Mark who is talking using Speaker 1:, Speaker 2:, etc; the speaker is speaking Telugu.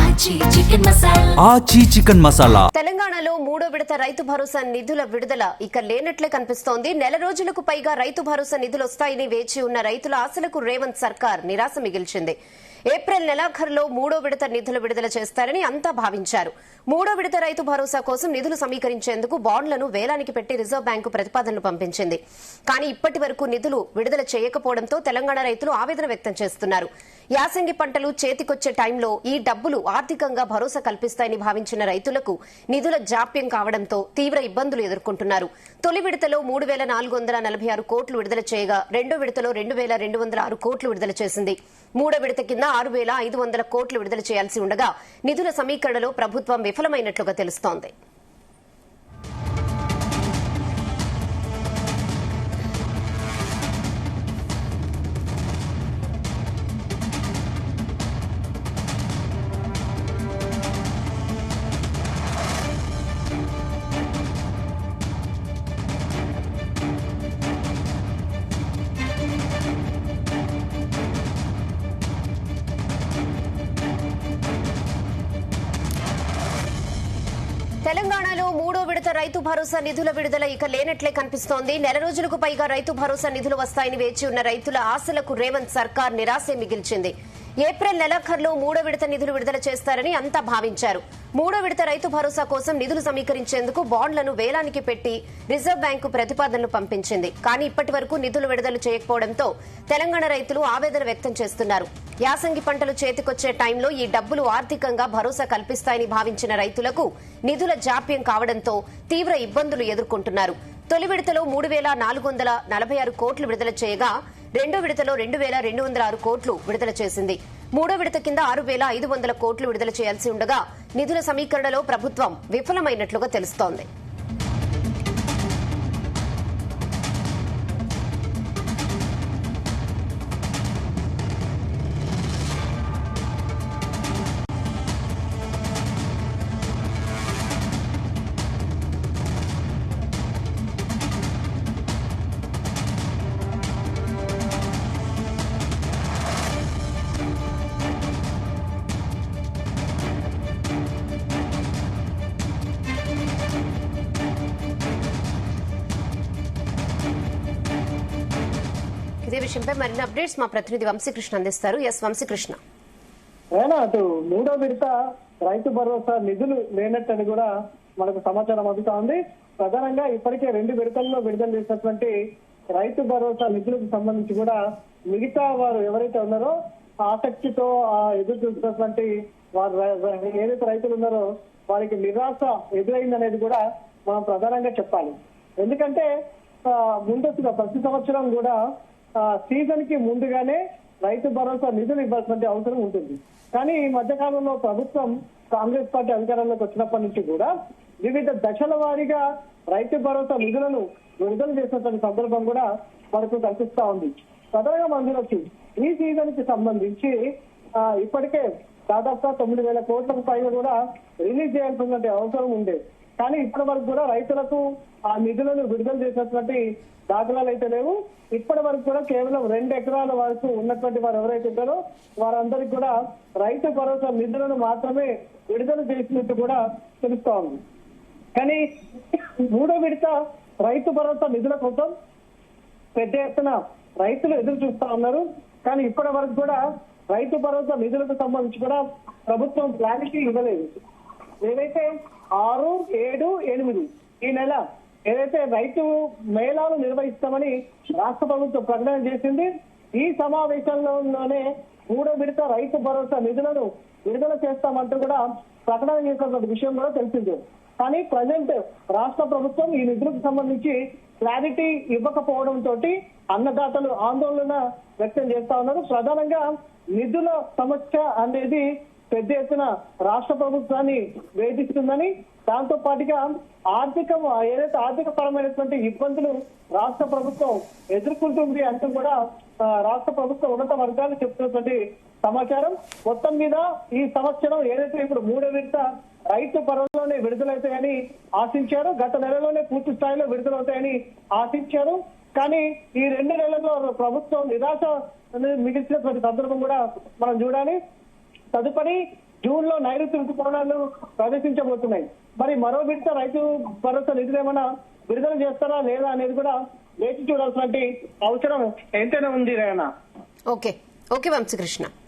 Speaker 1: ఆచి చికెన్ మసాలా.
Speaker 2: తెలంగాణలో మూడో విడత రైతు భరోసా నిధుల విడుదల ఇక లేనట్లే కనిపిస్తోంది. నెల రోజులకు పైగా రైతు భరోసా నిధులు వస్తాయని వేచి ఉన్న రైతుల ఆశలకు రేవంత్ సర్కార్ నిరాశ మిగిల్చింది. ఏప్రిల్ నెలాఖరులో మూడో విడత నిధులు విడుదల చేస్తారని అంతా భావించారు. మూడో విడత రైతు భరోసా కోసం నిధులు సమీకరించేందుకు బాండ్లను వేలానికి పెట్టి రిజర్వ్ బ్యాంకు ప్రతిపాదనలు పంపించింది. కానీ ఇప్పటి వరకు నిధులు విడుదల చేయకపోవడంతో తెలంగాణ రైతులు ఆవేదన వ్యక్తం చేస్తున్నారు. యాసంగి పంటలు చేతికొచ్చే టైంలో ఈ డబ్బులు ఆర్థికంగా భరోసా కల్పిస్తాయని భావించిన రైతులకు నిధుల జాప్యం కావడంతో తీవ్ర ఇబ్బందులు ఎదుర్కొంటున్నారు. తొలి విడతలో 3,446 కోట్లు విడుదల చేయగా రెండో విడతలో 2,206 కోట్లు విడుదల చేసింది. మూడో విడత కింద 6,500 కోట్లు విడుదల చేయాల్సి ఉండగా నిధుల సమీకరణలో ప్రభుత్వం విఫలమైనట్లుగా తెలుస్తోంది. తెలంగాణలో మూడో విడత రైతు భరోసా నిధుల విడుదల ఇక లేనట్లే కనిపిస్తోంది. నెల రోజులకు పైగా రైతు భరోసా నిధులు వస్తాయని వేచి ఉన్న రైతుల ఆశలకు రేవంత్ సర్కార్ నిరాశే మిగిల్చింది. ఏప్రిల్ నెలాఖరులో మూడో విడత నిధులు విడుదల చేస్తారని అంతా భావించారు. మూడో విడత రైతు భరోసా కోసం నిధులు సమీకరించేందుకు బాండ్లను వేలానికి పెట్టి రిజర్వ్ బ్యాంకు ప్రతిపాదనలు పంపించింది. కానీ ఇప్పటి వరకు నిధులు విడుదల చేయకపోవడంతో తెలంగాణ రైతులు ఆవేదన వ్యక్తం చేస్తున్నారు. యాసంగి పంటలు చేతికొచ్చే టైంలో ఈ డబ్బులు ఆర్థికంగా భరోసా కల్పిస్తాయని భావించిన రైతులకు నిధుల జాప్యం కావడంతో తీవ్ర ఇబ్బందులు ఎదుర్కొంటున్నారు. తొలి విడతలో 3,446 కోట్లు విడుదల చేయగా రెండో విడతలో 2,206 కోట్లు విడుదల చేసింది. మూడో విడత కింద 6,500 కోట్లు విడుదల చేయాల్సి ఉండగా నిధుల సమీకరణలో ప్రభుత్వం విఫలమైనట్లుగా తెలుస్తోంది. ఇదే విషయంపై మరిన్ని అప్డేట్స్ మా ప్రతినిధి వంశీకృష్ణ అందిస్తారు. ఎస్ వంశీకృష్ణ.
Speaker 3: అటు మూడో విడత రైతు భరోసా నిధులు లేనట్టని కూడా మనకు సమాచారం అందుతా ఉంది. ప్రధానంగా ఇప్పటికే 2 విడతల్లో విడుదల చేసినటువంటి రైతు భరోసా నిధులకు సంబంధించి కూడా మిగతా వారు ఎవరైతే ఉన్నారో ఆసక్తితో ఎదురు చూసినటువంటి వారు ఏదైతే రైతులు ఉన్నారో వారికి నిరాశ ఎదురైందనేది కూడా మనం ప్రధానంగా చెప్పాలి. ఎందుకంటే ముందస్తుగా ప్రతి సంవత్సరం కూడా సీజన్ కి ముందుగానే రైతు భరోసా నిధులు ఇవ్వాల్సిన అవసరం ఉంటుంది. కానీ ఈ మధ్యకాలంలో ప్రభుత్వం కాంగ్రెస్ పార్టీ అధికారంలోకి వచ్చినప్పటి నుంచి కూడా వివిధ దశల వారీగా రైతు భరోసా నిధులను విడుదల చేసినటువంటి సందర్భం కూడా మనకు కనిపిస్తా ఉంది. ప్రధానంగా మందులకి ఈ సీజన్ కి సంబంధించి ఇప్పటికే దాదాపుగా 9,000 కోట్లకు పైగా కూడా రిలీజ్ చేయాల్సినటువంటి అవసరం ఉండేది. కానీ ఇప్పటి వరకు కూడా రైతులకు ఆ నిధులను విడుదల చేసినటువంటి దాఖలాలు అయితే లేవు. ఇప్పటి వరకు కూడా కేవలం 2 ఎకరాల వరకు ఉన్నటువంటి వారు ఎవరైతే ఉంటారో వారందరికీ కూడా రైతు భరోసా నిధులను మాత్రమే విడుదల చేసినట్టు కూడా తెలుస్తా ఉంది. కానీ మూడో విడత రైతు భరోసా నిధుల కోసం పెద్ద ఎత్తున రైతులు ఎదురు చూస్తా ఉన్నారు. కానీ ఇప్పటి వరకు కూడా రైతు భరోసా నిధులకు సంబంధించి కూడా ప్రభుత్వం క్లారిటీ ఇవ్వలేదు. ఏదైతే 6, 7, 8 ఈ నెల ఏదైతే రైతు మేళాలు నిర్వహిస్తామని రాష్ట్ర ప్రభుత్వం ప్రకటన చేసింది. ఈ సమావేశంలోనే మూడో విడత రైతు భరోసా నిధులను విడుదల చేస్తామంటూ కూడా ప్రకటన చేసినటువంటి విషయం కూడా తెలిసింది. కానీ ప్రజెంట్ రాష్ట్ర ప్రభుత్వం ఈ నిధులకు సంబంధించి క్లారిటీ ఇవ్వకపోవడంతో అన్నదాతలు ఆందోళన వ్యక్తం చేస్తా ఉన్నారు. ప్రధానంగా నిధుల సమస్య అనేది పెద్ద ఎత్తున రాష్ట్ర ప్రభుత్వాన్ని వేధిస్తుందని, దాంతో పాటుగా ఏదైతే ఆర్థిక పరమైనటువంటి ఇబ్బందులు రాష్ట్ర ప్రభుత్వం ఎదుర్కొంటుంది అంటూ కూడా రాష్ట్ర ప్రభుత్వ ఉన్నత వర్గాలు చెప్తున్నటువంటి సమాచారం. మొత్తం మీద ఈ సంవత్సరం ఏదైతే ఇప్పుడు మూడో విడత రైతు భరోసాలోనే విడుదలవుతాయని ఆశించారు, గత నెలలోనే పూర్తి స్థాయిలో విడుదలవుతాయని ఆశించారు. కానీ ఈ 2 నెలల్లో ప్రభుత్వం నిరాశ మిగిల్చినటువంటి సందర్భం కూడా మనం చూడాలి. తదుపరి జూన్ లో నైరుతి ఋతుపవనాలు ప్రవేశించబోతున్నాయి. మరి మరో విడత రైతు భరోసా నిధులు ఏమైనా విడుదల చేస్తారా లేదా అనేది కూడా వేచి చూడాల్సిన అవసరం ఎంతైనా ఉంది రేనా.
Speaker 2: ఓకే వంశీకృష్ణ.